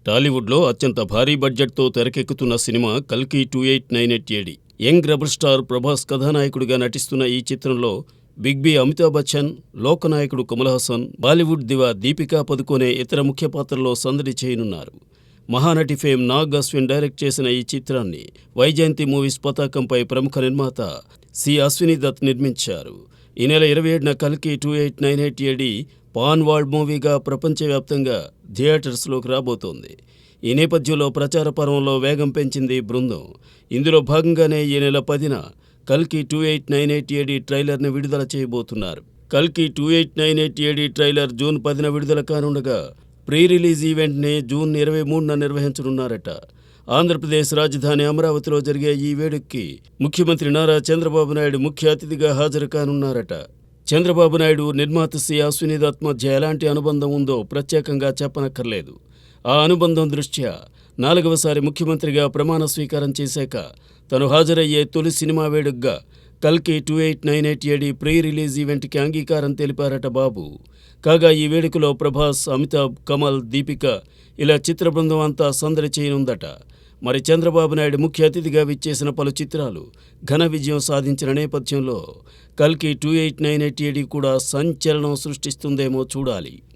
టాలీవుడ్లో అత్యంత భారీ బడ్జెట్తో తెరకెక్కుతున్న సినిమా కల్కి 2898 AD. Young rebel star Prabhas కథానాయకుడిగా నటిస్తున్న ఈ చిత్రంలో బిగ్ బి అమితాబ్ బచ్చన్, లోకనాయకుడు కమల్ హాసన్, బాలీవుడ్ దివా దీపికా పదుకొనే ఇతర ముఖ్య పాత్రల్లో సందడి చేయనున్నారు. మహానటి ఫేమ్ నాగ్ అశ్విన్ డైరెక్ట్ చేసిన ఈ చిత్రాన్ని వైజయంతి మూవీస్ పతాకంపై ప్రముఖ నిర్మాత సి అశ్విని దత్ నిర్మించారు. ఈ నెల 27న కల్కి 2898 ఏడి పాన్ వరల్డ్ మూవీగా ప్రపంచవ్యాప్తంగా థియేటర్స్లోకి రాబోతోంది. ఈ నేపథ్యంలో ప్రచార పర్వంలో వేగం పెంచింది బృందం. ఇందులో భాగంగానే ఈ నెల 10న కల్కి 2898 ఏడి ట్రైలర్ని విడుదల చేయబోతున్నారు. కల్కి 2898 ఏడి ట్రైలర్ జూన్ 10న విడుదల కానుండగా ప్రీ రిలీజ్ ఈవెంట్ని జూన్ 23న నిర్వహించనున్నారట. ఆంధ్రప్రదేశ్ రాజధాని అమరావతిలో జరిగే ఈ వేడుకకి ముఖ్యమంత్రి నారా చంద్రబాబు నాయుడు ముఖ్య అతిథిగా హాజరు కానున్నారట. చంద్రబాబు నాయుడు, నిర్మాత సి అశ్విని దత్ మధ్య ఎలాంటి అనుబంధం ఉందో ప్రత్యేకంగా చెప్పనక్కర్లేదు. ఆ అనుబంధం దృష్ట్యా 4వసారి ముఖ్యమంత్రిగా ప్రమాణ స్వీకారం చేశాక తను హాజరయ్యే తొలి సినిమా వేడుకగా కల్కి 2898 ఏడి ప్రీ రిలీజ్ ఈవెంట్కి అంగీకారం తెలిపారట బాబు. కాగా ఈ వేడుకలో ప్రభాస్, అమితాబ్, కమల్, దీపిక ఇలా చిత్ర బృందం అంతా సందడి చేయనుందట. మరి చంద్రబాబు నాయుడు ముఖ్య అతిథిగా విచ్చేసిన పలు చిత్రాలు ఘన విజయం సాధించిన నేపథ్యంలో కల్కి 2898 ఏడి కూడా సంచలనం సృష్టిస్తుందేమో చూడాలి.